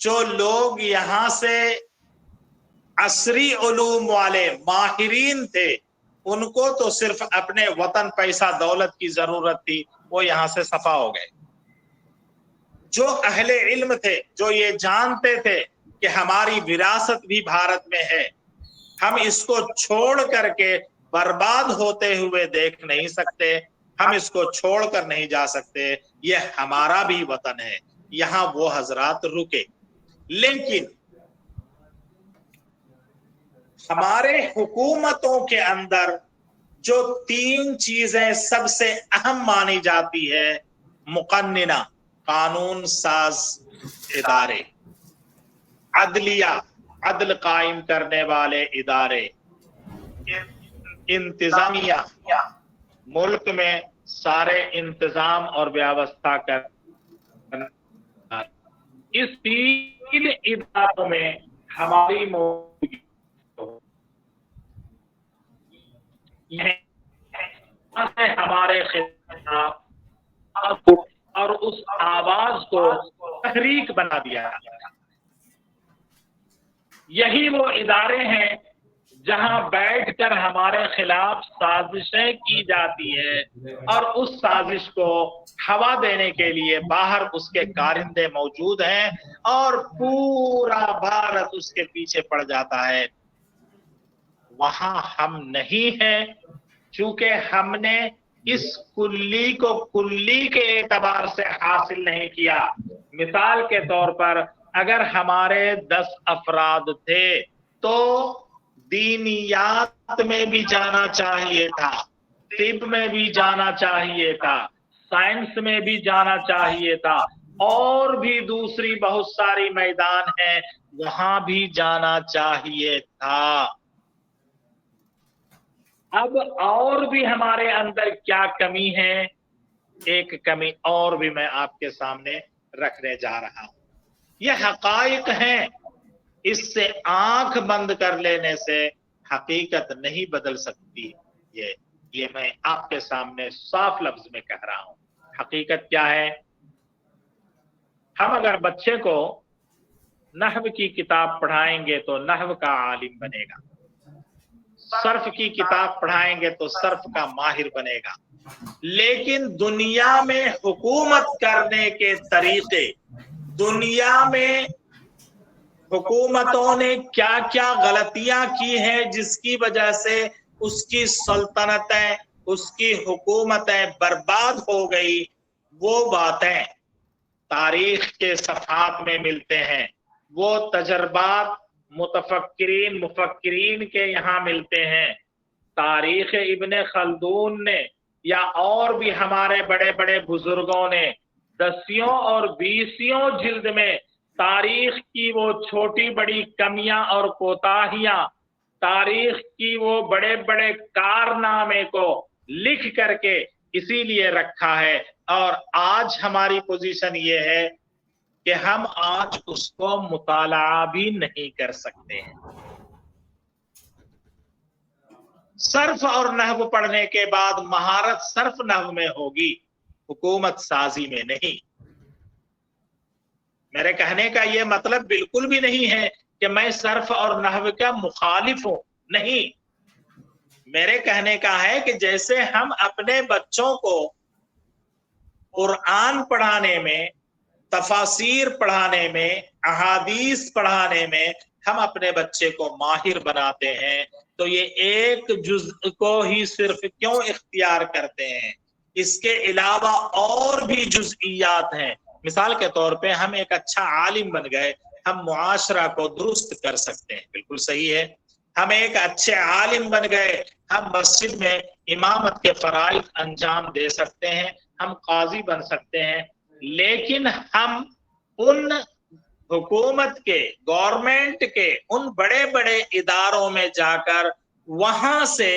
جو لوگ یہاں سے عصری علوم والے ماہرین تھے ان کو تو صرف اپنے وطن پیسہ دولت کی ضرورت تھی، وہ یہاں سے صفا ہو گئے۔ جو اہل علم تھے، جو یہ جانتے تھے کہ ہماری وراثت بھی بھارت میں ہے، ہم اس کو چھوڑ کر کے برباد ہوتے ہوئے دیکھ نہیں سکتے، ہم اس کو چھوڑ کر نہیں جا سکتے، یہ ہمارا بھی وطن ہے، یہاں وہ حضرات رکے۔ لیکن ہمارے حکومتوں کے اندر جو تین چیزیں سب سے اہم مانی جاتی ہے، مقننہ قانون ساز ادارے، عدلیہ عدل قائم کرنے والے ادارے، انتظامیہ ملک میں سارے انتظام اور ویوستھا کرنا، اس تین اداروں میں ہماری موجودگی ہمارے خلاف اور اس آواز کو تحریک بنا دیا۔ یہی وہ ادارے ہیں جہاں بیٹھ کر ہمارے خلاف سازشیں کی جاتی ہے اور اس سازش کو ہوا دینے کے لیے باہر اس کے کارندے موجود ہیں اور پورا بھارت اس کے پیچھے پڑ جاتا ہے۔ وہاں ہم نہیں ہیں، چونکہ ہم نے اس کلی کو کلی کے اعتبار سے حاصل نہیں کیا۔ مثال کے طور پر اگر ہمارے 10 افراد تھے تو دینیات میں بھی جانا چاہیے تھا، طب میں بھی جانا چاہیے تھا، سائنس میں بھی جانا چاہیے تھا، اور بھی دوسری بہت ساری میدان ہیں وہاں بھی جانا چاہیے تھا۔ اب اور بھی ہمارے اندر کیا کمی ہے؟ ایک کمی اور بھی میں آپ کے سامنے رکھنے جا رہا ہوں۔ یہ حقائق ہیں، اس سے آنکھ بند کر لینے سے حقیقت نہیں بدل سکتی۔ یہ میں آپ کے سامنے صاف لفظ میں کہہ رہا ہوں۔ حقیقت کیا ہے؟ ہم اگر بچے کو نحو کی کتاب پڑھائیں گے تو نحو کا عالم بنے گا، صرف کی کتاب پڑھائیں گے تو صرف کا ماہر بنے گا۔ لیکن دنیا میں حکومت کرنے کے طریقے، دنیا میں حکومتوں نے کیا کیا غلطیاں کی ہیں جس کی وجہ سے اس کی سلطنتیں، اس کی حکومتیں برباد ہو گئی، وہ باتیں تاریخ کے صفحات میں ملتے ہیں، وہ تجربات متفکرین مفکرین کے یہاں ملتے ہیں۔ تاریخ ابن خلدون نے یا اور بھی ہمارے بڑے بڑے بزرگوں نے 10 اور 20 جلد میں تاریخ کی وہ چھوٹی بڑی کمیاں اور کوتاہیاں، تاریخ کی وہ بڑے بڑے کارنامے کو لکھ کر کے اسی لیے رکھا ہے۔ اور آج ہماری پوزیشن یہ ہے کہ ہم آج اس کو مطالعہ بھی نہیں کر سکتے ہیں۔ صرف اور نحو پڑھنے کے بعد مہارت صرف نحو میں ہوگی، حکومت سازی میں نہیں۔ میرے کہنے کا یہ مطلب بالکل بھی نہیں ہے کہ میں صرف اور نحو کا مخالف ہوں، نہیں۔ میرے کہنے کا ہے کہ جیسے ہم اپنے بچوں کو قرآن پڑھانے میں، تفاسیر پڑھانے میں، احادیث پڑھانے میں ہم اپنے بچے کو ماہر بناتے ہیں، تو یہ ایک جزء کو ہی صرف کیوں اختیار کرتے ہیں؟ اس کے علاوہ اور بھی جزئیات ہیں۔ مثال کے طور پہ ہم ایک اچھا عالم بن گئے، ہم معاشرہ کو درست کر سکتے ہیں، بالکل صحیح ہے۔ ہم ایک اچھے عالم بن گئے، ہم مسجد میں امامت کے فرائض انجام دے سکتے ہیں، ہم قاضی بن سکتے ہیں۔ لیکن ہم ان حکومت کے، گورنمنٹ کے ان بڑے بڑے اداروں میں جا کر وہاں سے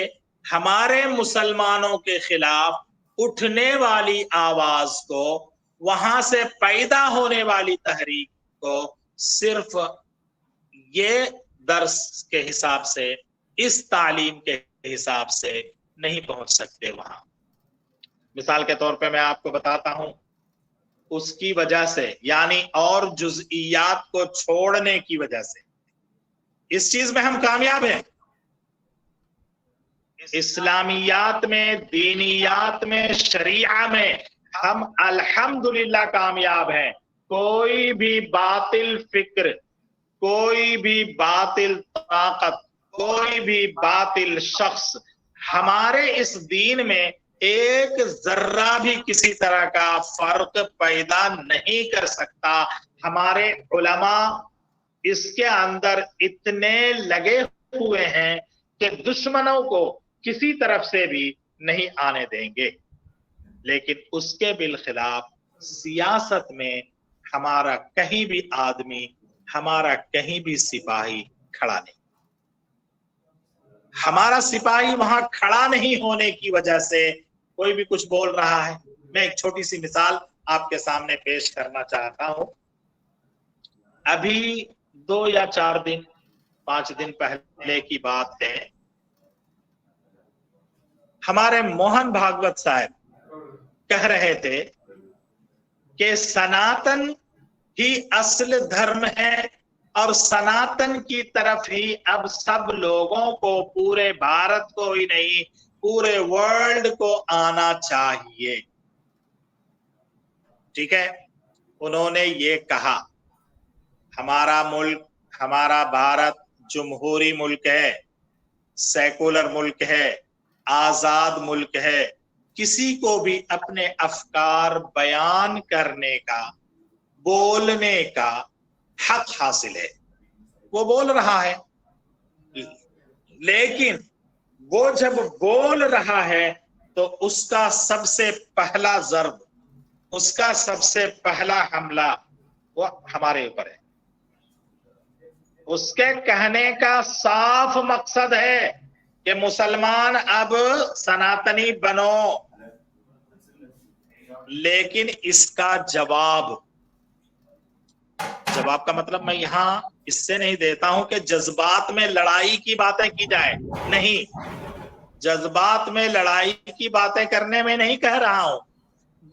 ہمارے مسلمانوں کے خلاف اٹھنے والی آواز کو، وہاں سے پیدا ہونے والی تحریک کو صرف یہ درس کے حساب سے، اس تعلیم کے حساب سے نہیں پہنچ سکتے وہاں۔ مثال کے طور پہ میں آپ کو بتاتا ہوں، اس کی وجہ سے، یعنی اور جزئیات کو چھوڑنے کی وجہ سے اس چیز میں ہم کامیاب ہیں. اسلامیات میں، دینیات میں، شریعہ میں ہم الحمدللہ کامیاب ہیں. کوئی بھی باطل فکر، کوئی بھی باطل طاقت، کوئی بھی باطل شخص ہمارے اس دین میں ایک ذرہ بھی کسی طرح کا فرق پیدا نہیں کر سکتا. ہمارے علماء اس کے اندر اتنے لگے ہوئے ہیں کہ دشمنوں کو کسی طرف سے بھی نہیں آنے دیں گے. لیکن اس کے بالخلاف سیاست میں ہمارا کہیں بھی آدمی، ہمارا کہیں بھی سپاہی کھڑا نہیں. ہمارا سپاہی وہاں کھڑا نہیں ہونے کی وجہ سے کوئی بھی کچھ بول رہا ہے. میں ایک چھوٹی سی مثال آپ کے سامنے پیش کرنا چاہتا ہوں. ابھی 2 یا 4 دن 5 دن پہلے کی بات ہے، ہمارے موہن بھاگوت صاحب کہہ رہے تھے کہ سناتن ہی اصل دھرم ہے اور سناتن کی طرف ہی اب سب لوگوں کو، پورے بھارت کو ہی نہیں پورے ورلڈ کو آنا چاہیے. ٹھیک ہے، انہوں نے یہ کہا ہمارا ملک، ہمارا بھارت جمہوری ملک ہے، سیکولر ملک ہے، آزاد ملک ہے. کسی کو بھی اپنے افکار بیان کرنے کا، بولنے کا حق حاصل ہے. وہ بول رہا ہے، لیکن وہ جب بول رہا ہے تو اس کا سب سے پہلا ضرب، اس کا سب سے پہلا حملہ وہ ہمارے اوپر ہے. اس کے کہنے کا صاف مقصد ہے کہ مسلمان اب سناتنی بنو. لیکن اس کا جواب کا مطلب میں یہاں اس سے نہیں دیتا ہوں کہ جذبات میں لڑائی کی باتیں کی جائے، نہیں، جذبات میں لڑائی کی باتیں کرنے میں نہیں کہہ رہا ہوں.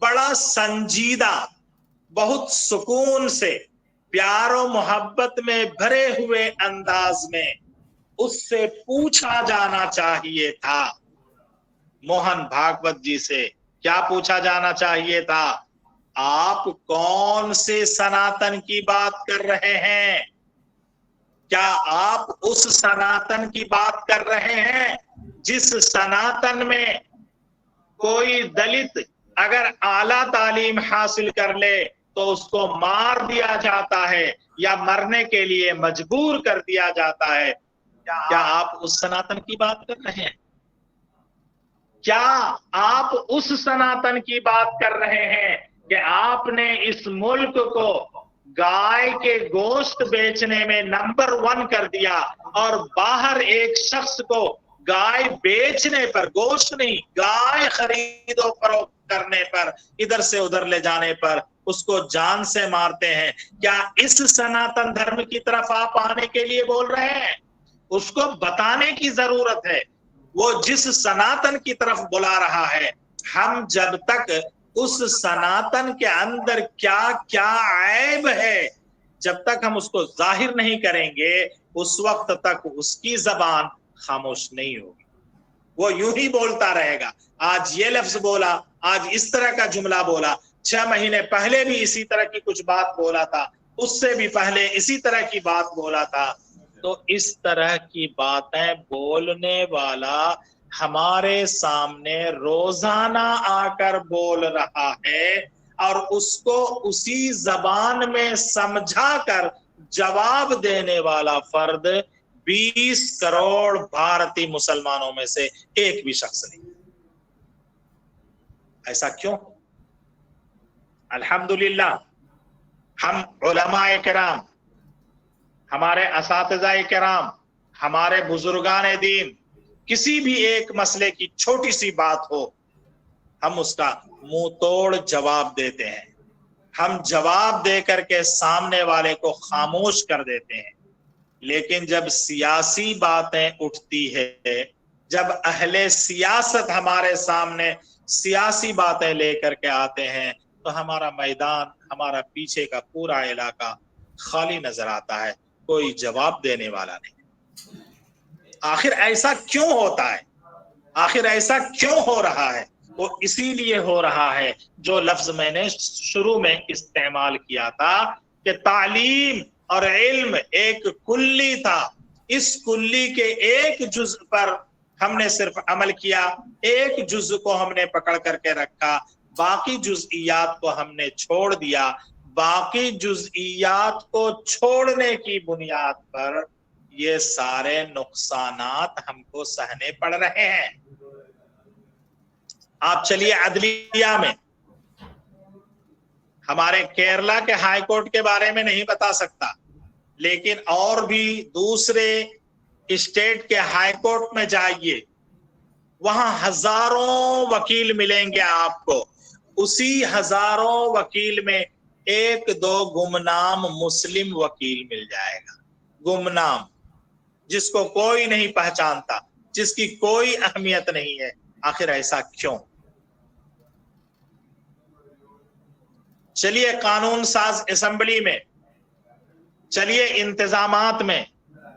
بڑا سنجیدہ، بہت سکون سے، پیار و محبت میں بھرے ہوئے انداز میں اس سے پوچھا جانا چاہیے تھا. موہن بھاگوت جی سے کیا پوچھا جانا چاہیے تھا؟ آپ کون سے سناتن کی بات کر رہے ہیں؟ کیا آپ اس سناتن کی بات کر رہے ہیں جس سناتن میں کوئی دلت اگر اعلیٰ تعلیم حاصل کر لے تو اس کو مار دیا جاتا ہے یا مرنے کے لیے مجبور کر دیا جاتا ہے؟ کیا آپ اس سناتن کی بات کر رہے ہیں؟ کیا آپ اس سناتن کی بات کر رہے ہیں کہ آپ نے اس ملک کو گائے کے گوشت بیچنے میں نمبر 1 کر دیا اور باہر ایک شخص کو گائے بیچنے پر، گوشت نہیں، گائے خرید و فروخت کرنے پر، ادھر سے ادھر لے جانے پر اس کو جان سے مارتے ہیں؟ کیا اس سناتن دھرم کی طرف آپ آنے کے لیے بول رہے ہیں؟ اس کو بتانے کی ضرورت ہے. وہ جس سناتن کی طرف بلا رہا ہے، ہم جب تک اس سناتن کے اندر کیا کیا عیب ہے جب تک ہم اس کو ظاہر نہیں کریں گے، اس وقت تک اس کی زبان خاموش نہیں ہوگی. وہ یوں ہی بولتا رہے گا. آج یہ لفظ بولا، آج اس طرح کا جملہ بولا، 6 مہینے پہلے بھی اسی طرح کی کچھ بات بولا تھا، اس سے بھی پہلے اسی طرح کی بات بولا تھا. تو اس طرح کی باتیں بولنے والا ہمارے سامنے روزانہ آ کر بول رہا ہے اور اس کو اسی زبان میں سمجھا کر جواب دینے والا فرد 20 کروڑ بھارتی مسلمانوں میں سے ایک بھی شخص نہیں. ایسا کیوں؟ الحمدللہ ہم علماء کرام، ہمارے اساتذہ کرام، ہمارے بزرگان دین، کسی بھی ایک مسئلے کی چھوٹی سی بات ہو، ہم اس کا منہ توڑ جواب دیتے ہیں. ہم جواب دے کر کے سامنے والے کو خاموش کر دیتے ہیں. لیکن جب سیاسی باتیں اٹھتی ہے، جب اہل سیاست ہمارے سامنے سیاسی باتیں لے کر کے آتے ہیں، تو ہمارا میدان, ہمارا پیچھے کا پورا علاقہ خالی نظر آتا ہے, کوئی جواب دینے والا نہیں. آخر ایسا کیوں ہوتا ہے؟ آخر ایسا کیوں ہو رہا ہے؟ وہ اسی لیے ہو رہا ہے جو لفظ میں نے شروع میں استعمال کیا تھا کہ تعلیم اور علم ایک کلی تھا. اس کلی کے ایک جزء پر ہم نے صرف عمل کیا, ایک جزء کو ہم نے پکڑ کر کے رکھا, باقی جزئیات کو ہم نے چھوڑ دیا. باقی جزئیات کو چھوڑنے کی بنیاد پر یہ سارے نقصانات ہم کو سہنے پڑ رہے ہیں. آپ چلیے عدلیہ میں, ہمارے کیرلا کے ہائی کورٹ کے بارے میں نہیں بتا سکتا, لیکن اور بھی دوسرے اسٹیٹ کے ہائی کورٹ میں جائیے, وہاں ہزاروں وکیل ملیں گے آپ کو. اسی ہزاروں وکیل میں ایک دو گمنام مسلم وکیل مل جائے گا, گمنام, جس کو کوئی نہیں پہچانتا, جس کی کوئی اہمیت نہیں ہے. آخر ایسا کیوں؟ چلیے قانون ساز اسمبلی میں, چلیے انتظامات میں,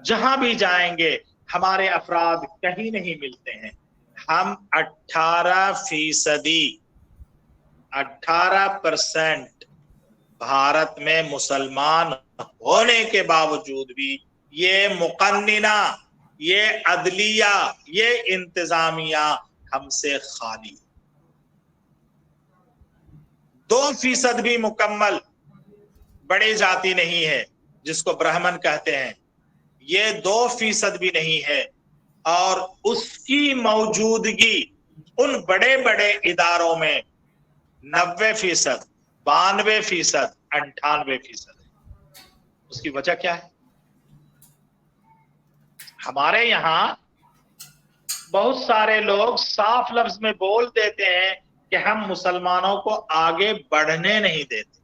جہاں بھی جائیں گے ہمارے افراد کہیں نہیں ملتے ہیں. ہم 18% بھارت میں مسلمان ہونے کے باوجود بھی یہ مقننہ, یہ عدلیہ, یہ انتظامیہ ہم سے خالی. 2% بھی مکمل بڑی جاتی نہیں ہے جس کو برہمن کہتے ہیں, یہ 2% بھی نہیں ہے. اور اس کی موجودگی ان بڑے بڑے اداروں میں 90%, 92%, 98% ہے. اس کی وجہ کیا ہے؟ ہمارے یہاں بہت سارے لوگ صاف لفظ میں بول دیتے ہیں کہ ہم مسلمانوں کو آگے بڑھنے نہیں دیتے.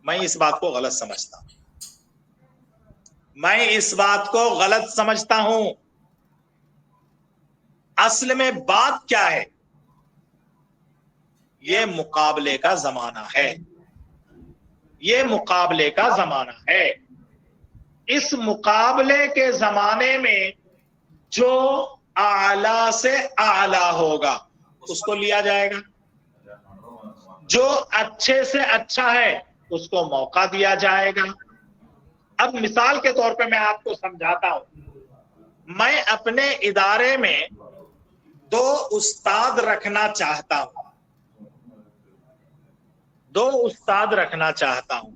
میں اس بات کو غلط سمجھتا ہوں. میں اس بات کو غلط سمجھتا ہوں. اصل میں بات کیا ہے؟ یہ مقابلے کا زمانہ ہے, یہ مقابلے کا زمانہ ہے. اس مقابلے کے زمانے میں جو اعلی سے اعلی ہوگا اس کو لیا جائے گا, جو اچھے سے اچھا ہے اس کو موقع دیا جائے گا. اب مثال کے طور پہ میں آپ کو سمجھاتا ہوں. میں اپنے ادارے میں 2 استاد رکھنا چاہتا ہوں, 2 استاد رکھنا چاہتا ہوں.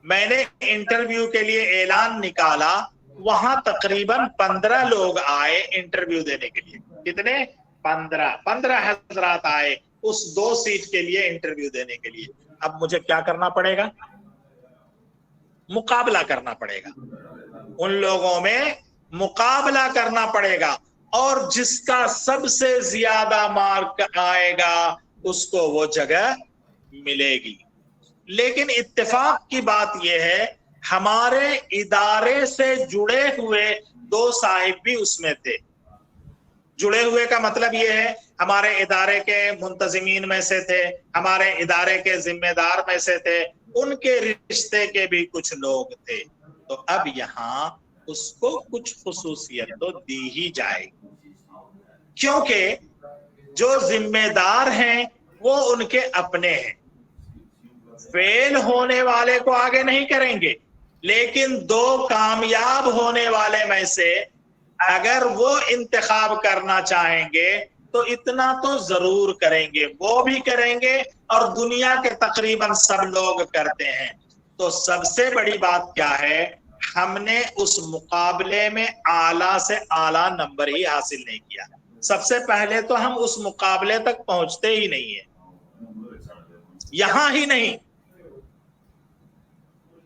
میں نے انٹرویو کے لیے اعلان نکالا, وہاں تقریباً 15 لوگ آئے انٹرویو دینے کے لیے. کتنے؟ 15 حضرات آئے اس 2 سیٹ کے لیے انٹرویو دینے کے لیے. اب مجھے کیا کرنا پڑے گا؟ مقابلہ کرنا پڑے گا. ان لوگوں میں مقابلہ کرنا پڑے گا, اور جس کا سب سے زیادہ مارک آئے گا اس کو وہ جگہ ملے گی. لیکن اتفاق کی بات یہ ہے ہمارے ادارے سے جڑے ہوئے 2 صاحب بھی اس میں تھے. جڑے ہوئے کا مطلب یہ ہے ہمارے ادارے کے منتظمین میں سے تھے, ہمارے ادارے کے ذمہ دار میں سے تھے, ان کے رشتے کے بھی کچھ لوگ تھے. تو اب یہاں اس کو کچھ خصوصیت تو دی ہی جائے گی, کیونکہ جو ذمہ دار ہیں وہ ان کے اپنے ہیں. فیل ہونے والے کو آگے نہیں کریں گے, لیکن 2 کامیاب ہونے والے میں سے اگر وہ انتخاب کرنا چاہیں گے تو اتنا تو ضرور کریں گے, وہ بھی کریں گے اور دنیا کے تقریباً سب لوگ کرتے ہیں. تو سب سے بڑی بات کیا ہے؟ ہم نے اس مقابلے میں اعلیٰ سے اعلیٰ نمبر ہی حاصل نہیں کیا. سب سے پہلے تو ہم اس مقابلے تک پہنچتے ہی نہیں ہیں, یہاں ہی نہیں.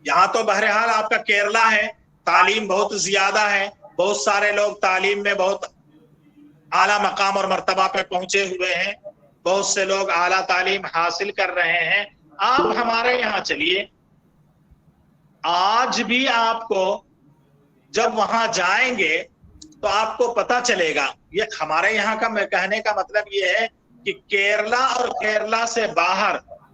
یہاں تو بہرحال آپ کا کیرلا ہے, تعلیم بہت زیادہ ہے, بہت سارے لوگ تعلیم میں بہت اعلیٰ مقام اور مرتبہ پہ پہنچے ہوئے ہیں, بہت سے لوگ اعلیٰ تعلیم حاصل کر رہے ہیں. آپ ہمارے یہاں چلیے, آج بھی آپ کو جب وہاں جائیں گے تو آپ کو پتا چلے گا. یہ ہمارے یہاں کا میں کہنے کا مطلب یہ ہے کہ کیرلا اور کیرلا سے باہر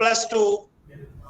+2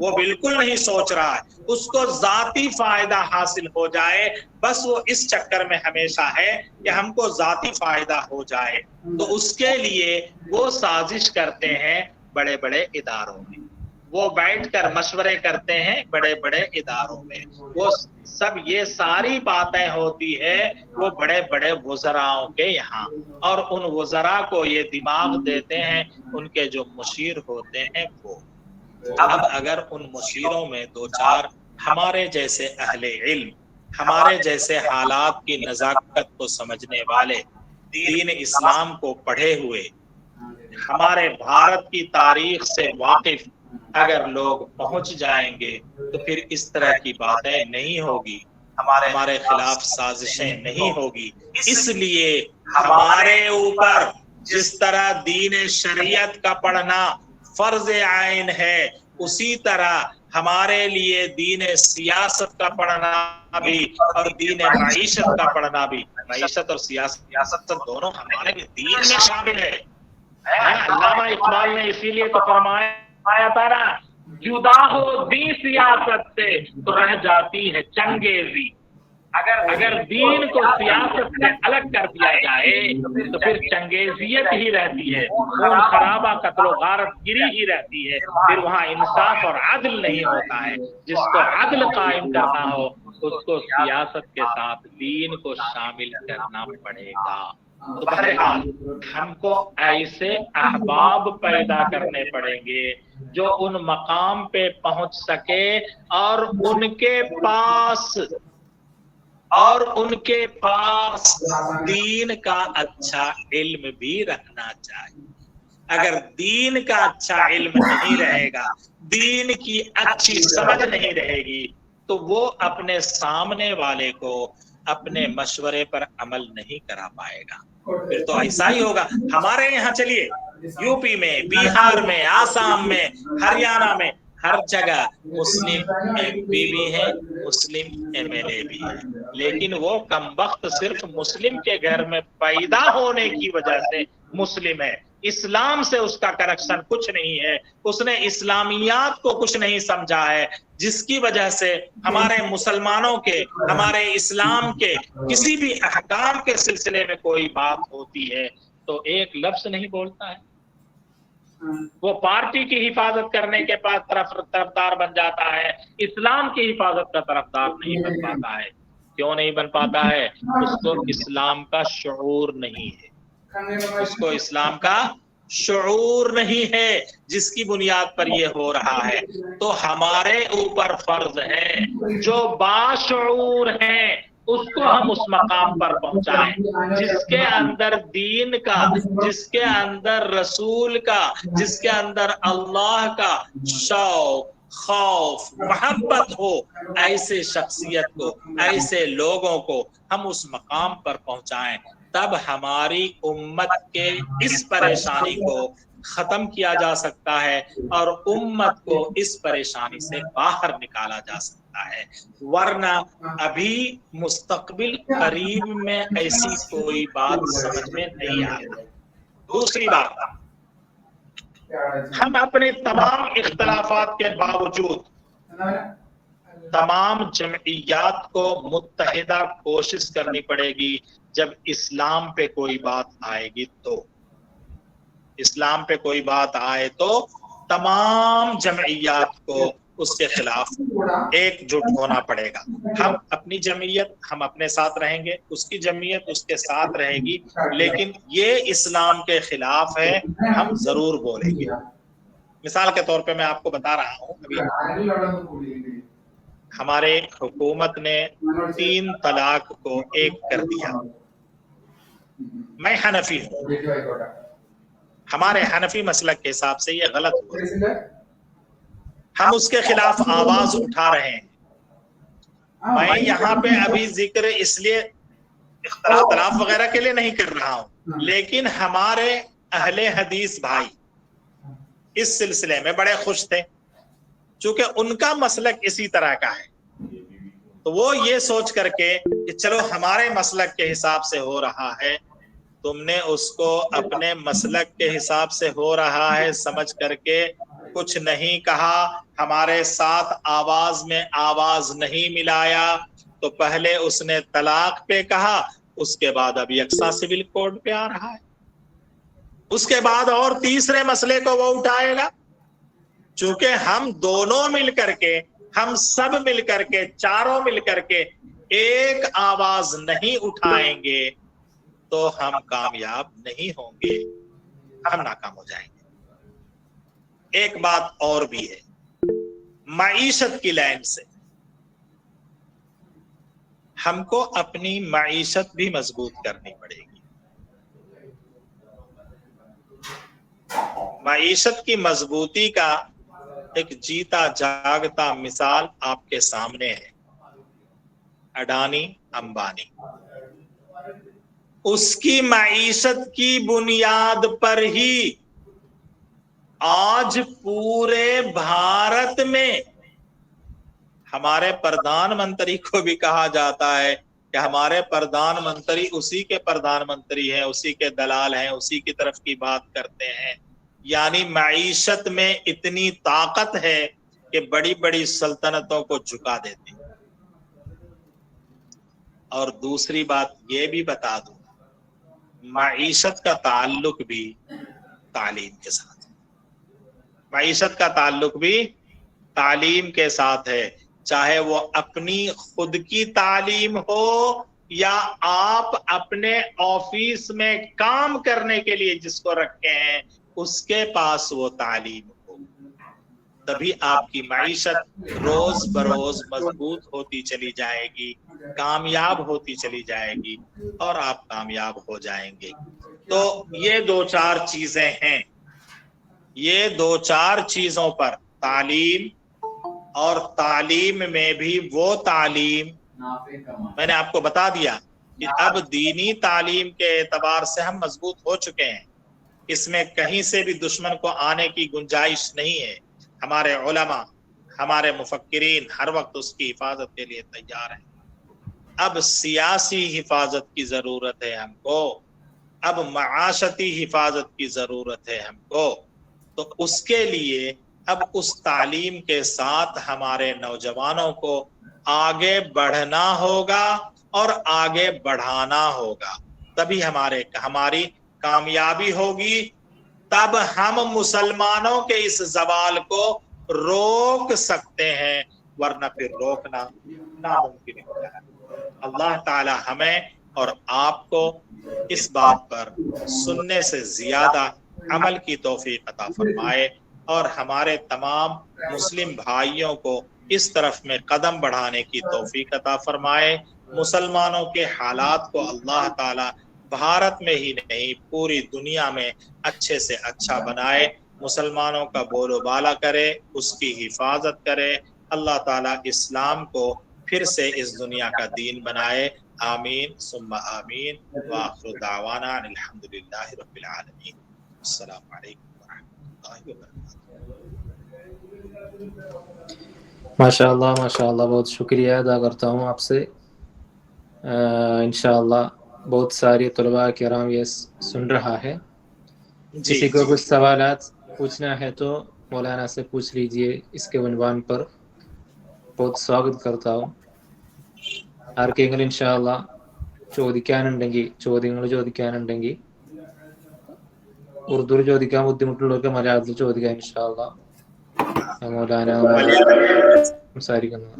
وہ بالکل نہیں سوچ رہا ہے، اس کو ذاتی فائدہ حاصل ہو جائے، بس وہ اس چکر میں ہمیشہ ہے کہ ہم کو ذاتی فائدہ ہو جائے، تو اس کے لیے وہ سازش کرتے ہیں بڑے بڑے اداروں میں، وہ بیٹھ کر مشورے کرتے ہیں بڑے بڑے اداروں میں، وہ سب یہ ساری باتیں ہوتی ہے وہ بڑے بڑے وزراؤں کے یہاں، اور ان وزراء کو یہ دماغ دیتے ہیں ان کے جو مشیر ہوتے ہیں وہ۔ اب اگر ان مشیروں میں دو چار ہمارے جیسے اہل علم، ہمارے جیسے حالات کی نزاکت کو سمجھنے والے، دین اسلام کو پڑھے ہوئے، ہمارے بھارت کی تاریخ سے واقف اگر لوگ پہنچ جائیں گے تو پھر اس طرح کی باتیں نہیں ہوگی، ہمارے خلاف سازشیں نہیں ہوگی۔ اس لیے ہمارے اوپر جس طرح دین شریعت کا پڑھنا فرض عین ہے، اسی طرح ہمارے لیے دین سیاست کا پڑھنا بھی اور دین معیشت کا پڑھنا بھی، معیشت اور سیاست دونوں ہمارے دین میں شامل ہے۔ علامہ اقبال نے اسی لیے تو فرمایا تھا نا، جدا ہو دین سیاست سے تو رہ جاتی ہے چنگیزی۔ اگر دین کو سیاست سے الگ کر دیا جائے تو پھر چنگیزیت ہی رہتی ہے، خون خرابہ قتل و غارت گری ہی رہتی ہے، پھر وہاں انصاف اور عدل نہیں ہوتا ہے۔ جس کو عدل قائم کرنا ہو اس کو سیاست کے ساتھ دین کو شامل کرنا پڑے گا۔ تو بہرحال ہم کو ایسے احباب پیدا کرنے پڑیں گے جو ان مقام پہ پہنچ سکے اور ان کے پاس دین کا اچھا علم بھی رکھنا چاہیے۔ اگر دین کا اچھا علم نہیں رہے گا، دین کی اچھی سمجھ نہیں رہے گی، تو وہ اپنے سامنے والے کو اپنے مشورے پر عمل نہیں کرا پائے گا۔ پھر تو ایسا ہی ہوگا۔ ہمارے یہاں چلیے یو پی میں، بہار میں، آسام میں، ہریانہ میں، ہر جگہ مسلم ایم پی بھی ہیں، مسلم ایم ایل اے بھی ہیں، لیکن وہ کمبخت صرف مسلم کے گھر میں پیدا ہونے کی وجہ سے مسلم ہے، اسلام سے اس کا کنیکشن کچھ نہیں ہے، اس نے اسلامیات کو کچھ نہیں سمجھا ہے، جس کی وجہ سے ہمارے مسلمانوں کے، ہمارے اسلام کے کسی بھی احکام کے سلسلے میں کوئی بات ہوتی ہے تو ایک لفظ نہیں بولتا ہے۔ وہ پارٹی کی حفاظت کرنے کے بعد طرفدار بن جاتا ہے، اسلام کی حفاظت کا طرفدار نہیں بن پاتا ہے۔ کیوں نہیں بن پاتا ہے؟ اس کو اسلام کا شعور نہیں ہے، اس کو اسلام کا شعور نہیں ہے، جس کی بنیاد پر یہ ہو رہا ہے۔ تو ہمارے اوپر فرض ہے جو باشعور ہیں اس کو ہم اس مقام پر پہنچائیں جس کے اندر دین کا، جس کے اندر رسول کا، جس کے اندر اللہ کا شوق، خوف، محبت ہو۔ ایسے شخصیت کو، ایسے لوگوں کو ہم اس مقام پر پہنچائیں، تب ہماری امت کے اس پریشانی کو ختم کیا جا سکتا ہے اور امت کو اس پریشانی سے باہر نکالا جا سکتا ہے، ورنہ ابھی مستقبل قریب میں ایسی کوئی بات سمجھ میں نہیں آئے گی۔ دوسری بات، ہم اپنے تمام اختلافات کے باوجود تمام جمعیات کو متحدہ کوشش کرنی پڑے گی۔ جب اسلام پہ کوئی بات آئے گی تو، اسلام پہ کوئی بات آئے تو تمام جمعیات کو اس کے خلاف ایک جٹ ہونا پڑے گا۔ ہم اپنی جمعیت ہم اپنے ساتھ رہیں گے، اس کی جمعیت اس کے ساتھ رہے گی، لیکن یہ اسلام کے خلاف ہے ہم ضرور بولیں گے۔ مثال کے طور پہ میں آپ کو بتا رہا ہوں، ابھی ہمارے حکومت نے 3 طلاق کو 1 کر دیا۔ میں حنفی ہوں، ہمارے حنفی مسلک کے حساب سے یہ غلط ہوا، ہم اس کے خلاف آواز اٹھا رہے ہیں۔ میں یہاں پہ ابھی ذکر اس لیے اختلاف وغیرہ کے لیے نہیں کر رہا ہوں، لیکن ہمارے اہل حدیث بھائی اس سلسلے میں بڑے خوش تھے، چونکہ ان کا مسلک اسی طرح کا ہے، تو وہ یہ سوچ کر کے کہ چلو ہمارے مسلک کے حساب سے ہو رہا ہے، تم نے اس کو اپنے مسلک کے حساب سے ہو رہا ہے سمجھ کر کے کچھ نہیں کہا، ہمارے ساتھ آواز میں آواز نہیں ملایا تو پہلے اس نے طلاق پہ کہا، اس کے بعد اب یکساں سول کوڈ پہ آ رہا ہے، اس کے بعد اور تیسرے مسئلے کو وہ اٹھائے گا۔ چونکہ ہم دونوں مل کر کے، ہم سب مل کر کے، چاروں مل کر کے ایک آواز نہیں اٹھائیں گے تو ہم کامیاب نہیں ہوں گے، ہم ناکام ہو جائیں گے۔ ایک بات اور بھی ہے، معیشت کی لائن سے ہم کو اپنی معیشت بھی مضبوط کرنی پڑے گی۔ معیشت کی مضبوطی کا ایک جیتا جاگتا مثال آپ کے سامنے ہے، اڈانی امبانی۔ اس کی معیشت کی بنیاد پر ہی آج پورے بھارت میں ہمارے پردھان منتری کو بھی کہا جاتا ہے کہ ہمارے پردھان منتری اسی کے پردھان منتری ہیں، اسی کے دلال ہیں، اسی کی طرف کی بات کرتے ہیں۔ یعنی معیشت میں اتنی طاقت ہے کہ بڑی بڑی سلطنتوں کو جھکا دیتی۔ اور دوسری بات یہ بھی بتا دوں، معیشت کا تعلق بھی تعلیم کے ساتھ ہے، معیشت کا تعلق بھی تعلیم کے ساتھ ہے، چاہے وہ اپنی خود کی تعلیم ہو یا آپ اپنے آفس میں کام کرنے کے لیے جس کو رکھے ہیں اس کے پاس وہ تعلیم ہو، تبھی آپ کی معیشت روز بروز مضبوط ہوتی چلی جائے گی، کامیاب ہوتی چلی جائے گی اور آپ کامیاب ہو جائیں گے۔ تو یہ دو چار چیزیں ہیں، یہ دو چار چیزوں پر تعلیم، اور تعلیم میں بھی وہ تعلیم میں نے آپ کو بتا دیا کہ اب دینی تعلیم کے اعتبار سے ہم مضبوط ہو چکے ہیں، اس میں کہیں سے بھی دشمن کو آنے کی گنجائش نہیں ہے۔ ہمارے علماء، ہمارے مفکرین ہر وقت اس کی حفاظت کے لیے تیار ہیں۔ اب سیاسی حفاظت کی ضرورت ہے ہم کو، اب معاشرتی حفاظت کی ضرورت ہے ہم کو، تو اس کے لیے اب اس تعلیم کے ساتھ ہمارے نوجوانوں کو آگے بڑھنا ہوگا اور آگے بڑھانا ہوگا، تبھی ہماری کامیابی ہوگی، تب ہم مسلمانوں کے اس زوال کو روک سکتے ہیں، ورنہ پھر روکنا ناممکن ہے۔ اللہ تعالی ہمیں اور آپ کو اس بات پر سننے سے زیادہ عمل کی توفیق عطا فرمائے، اور ہمارے تمام مسلم بھائیوں کو اس طرف میں قدم بڑھانے کی توفیق عطا فرمائے۔ مسلمانوں کے حالات کو اللہ تعالی بھارت میں ہی نہیں پوری دنیا میں اچھے سے اچھا بنائے، مسلمانوں کا بول و بالا کرے، اس کی حفاظت کرے، اللہ تعالی اسلام کو پھر سے اس دنیا کا دین بنائے۔ آمین ثم آمین، وآخر دعوانا الحمدللہ رب العالمین۔ السلام علیکم ورحمۃ اللہ وبرکاتہ۔ ماشاء اللہ بہت شکریہ ادا کرتا ہوں آپ سے۔ انشاءاللہ بہت ساری طلباء کرام یہ سن رہا ہے، کسی کو کچھ سوالات پوچھنا ہے تو مولانا سے پوچھ لیجئے، اس کے عنوان پر ബഹുത് സ്വാഗതം ആർക്കെങ്കിലും ഇൻഷാല്ലാ ചോദ്യങ്ങൾ ചോദിക്കാനുണ്ടെങ്കിൽ ഉറുദുവിൽ ചോദിക്കാൻ ബുദ്ധിമുട്ടുള്ളവർക്ക് മലയാളത്തിൽ ചോദിക്കാൻ ഇൻഷാല്ലാ മൗലാന സംസാരിക്കുന്നു۔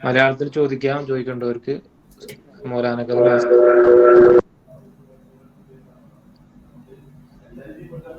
മലയാളത്തിൽ ചോദിക്കേണ്ടവർക്ക് മൗലാനക്ക്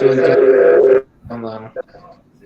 ചോദിക്കാൻ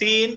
3,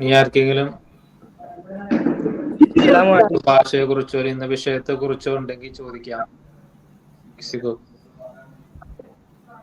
ഇനി ആർക്കെങ്കിലും ഭാഷയെ കുറിച്ചോ ഇന്ന വിഷയത്തെ കുറിച്ചോ ഉണ്ടെങ്കിൽ ചോദിക്കാം.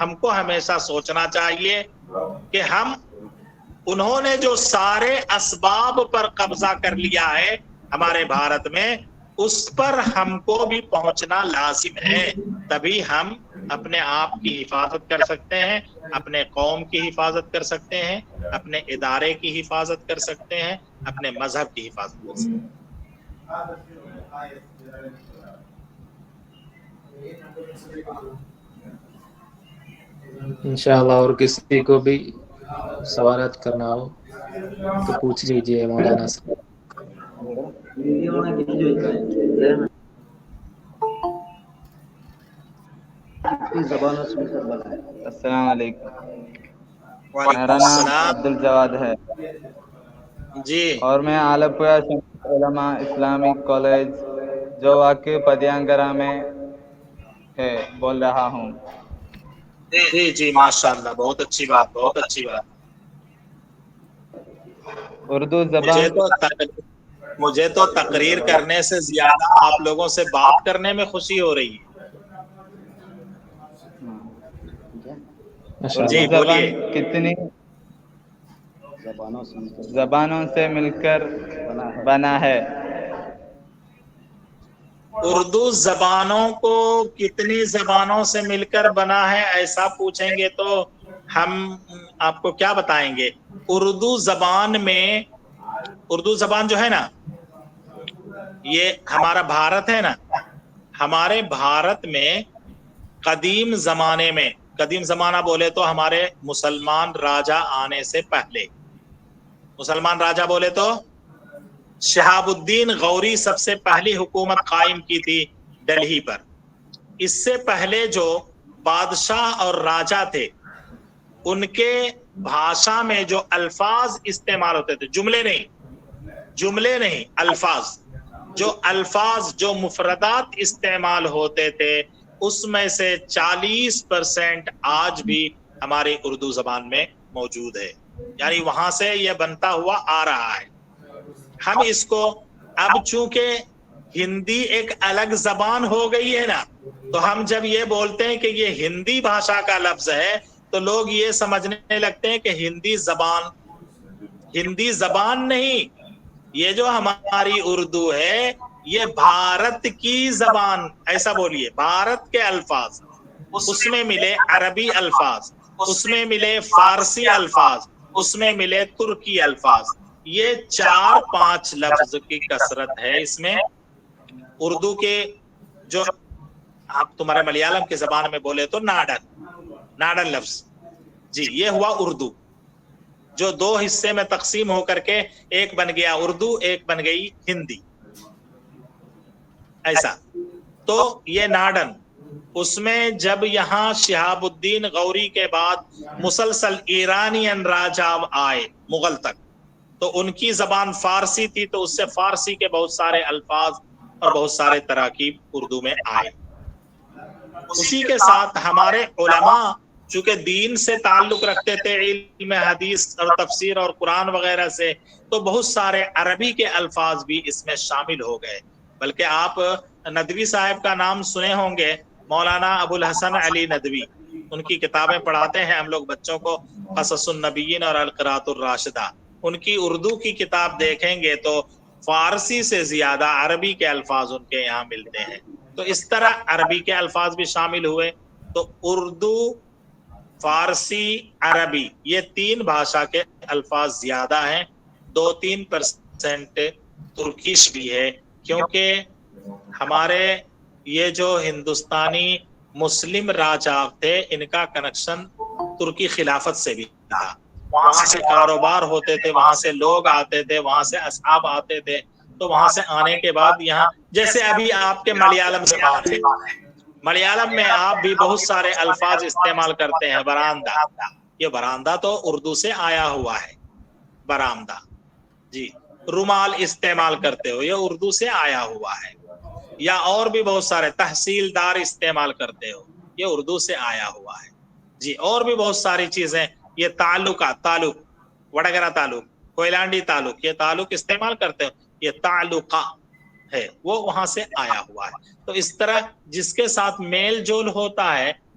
ہم کو ہمیشہ سوچنا چاہیے کہ ہم انہوں نے جو سارے اسباب پر قبضہ کر لیا ہے ہمارے بھارت میں، اس پر ہم کو بھی پہنچنا لازم ہے، تبھی ہم اپنے آپ کی حفاظت کر سکتے ہیں، اپنے قوم کی حفاظت کر سکتے ہیں، اپنے ادارے کی حفاظت کر سکتے ہیں، اپنے مذہب کی حفاظت کر سکتے ہیں۔ انشاءاللہ اور کسی کو بھی سوالات کرنا ہو تو پوچھ لیجئے مولانا سے۔ السلام علیکم، وعلیکم میرا نام السلام۔ عبدالجواد ہے جی اور میں آلپورہ شمس علماء اسلامک کالج جو واقع پدیانگرہ میں ہے بول رہا ہوں۔ جی جی ماشاءاللہ، بہت اچھی بات، بہت اچھی بات۔ اردو زبان مجھے تو تقریر کرنے سے زیادہ آپ لوگوں سے بات کرنے میں خوشی ہو رہی ہے۔ اردو جی زبان بولیے۔ کتنی زبانوں سے مل کر بنا ہے؟ اردو زبانوں کو کتنی زبانوں سے مل کر بنا ہے ایسا پوچھیں گے تو ہم آپ کو کیا بتائیں گے۔ اردو زبان میں، اردو زبان جو ہے نا، یہ ہمارا بھارت ہے نا، ہمارے بھارت میں قدیم زمانے میں، قدیم زمانہ بولے تو ہمارے مسلمان راجہ آنے سے پہلے، مسلمان راجہ بولے تو شہاب الدین غوری سب سے پہلی حکومت قائم کی تھی دلہی پر۔ اس سے پہلے جو بادشاہ اور راجہ تھے، ان کے بھاشا میں جو الفاظ استعمال ہوتے تھے، جملے نہیں، الفاظ جو مفردات استعمال ہوتے تھے، اس میں سے 40% آج بھی ہماری اردو زبان میں موجود ہے، یعنی وہاں سے یہ بنتا ہوا آ رہا ہے۔ ہم اس کو اب چونکہ ہندی ایک الگ زبان ہو گئی ہے نا، تو ہم جب یہ بولتے ہیں کہ یہ ہندی بھاشا کا لفظ ہے تو لوگ یہ سمجھنے لگتے ہیں کہ ہندی زبان نہیں، یہ جو ہماری اردو ہے یہ بھارت کی زبان، ایسا بولیے، بھارت کے الفاظ، اس میں ملے عربی الفاظ، اس میں ملے فارسی الفاظ، اس میں ملے ترکی الفاظ، یہ 4-5 لفظ کی کثرت ہے اس میں۔ اردو کے جو آپ تمہارے ملیالم کے زبان میں بولے تو ناڈن لفظ، جی یہ ہوا اردو، جو 2 حصے میں تقسیم ہو کر کے ایک بن گیا اردو، ایک بن گئی ہندی، ایسا۔ تو یہ ناڈن، اس میں جب یہاں شہاب الدین غوری کے بعد مسلسل ایرانین راجہ آئے مغل تک، تو ان کی زبان فارسی تھی، تو اس سے فارسی کے بہت سارے الفاظ اور بہت سارے تراکیب اردو میں آئے۔ اسی کے ساتھ ہمارے علماء چونکہ دین سے تعلق رکھتے تھے، علم حدیث اور تفسیر اور قرآن وغیرہ سے، تو بہت سارے عربی کے الفاظ بھی اس میں شامل ہو گئے۔ بلکہ آپ ندوی صاحب کا نام سنے ہوں گے، مولانا ابو الحسن علی ندوی، ان کی کتابیں پڑھاتے ہیں ہم لوگ بچوں کو، قصص النبیین اور القراۃ الراشدہ۔ ان کی اردو کی کتاب دیکھیں گے تو فارسی سے زیادہ عربی کے الفاظ ان کے یہاں ملتے ہیں۔ تو اس طرح عربی کے الفاظ بھی شامل ہوئے، تو اردو، فارسی، عربی، یہ 3 بھاشا کے الفاظ زیادہ ہیں، 2-3% ترکیش بھی ہے، کیونکہ ہمارے یہ جو ہندوستانی مسلم راجہ تھے، ان کا کنیکشن ترکی خلافت سے بھی تھا، وہاں سے کاروبار ہوتے تھے، وہاں سے لوگ آتے تھے، وہاں سے اصحاب آتے تھے، تو وہاں سے آنے کے بعد یہاں، جیسے ابھی آپ کے ملیالم زبان ہے، ملیالم میں آپ بھی بہت سارے الفاظ استعمال کرتے ہیں، برآمدہ، یہ برآمدہ تو اردو سے آیا ہوا ہے، برآمدہ، جی، رومال استعمال کرتے ہو، یہ اردو سے آیا ہوا ہے، یا اور بھی بہت سارے، تحصیلدار استعمال کرتے ہو، یہ اردو سے آیا ہوا ہے، جی، اور بھی بہت ساری چیزیں، یہ تعلق، وڈگرہ تعلق، کوئلانڈی تعلق، یہ تعلق استعمال کرتے ہو، یہ تعلقہ ہے، وہ وہاں سے آیا ہوا ہے۔ تو اس طرح جس کے ساتھ میل جول ہوتا ہے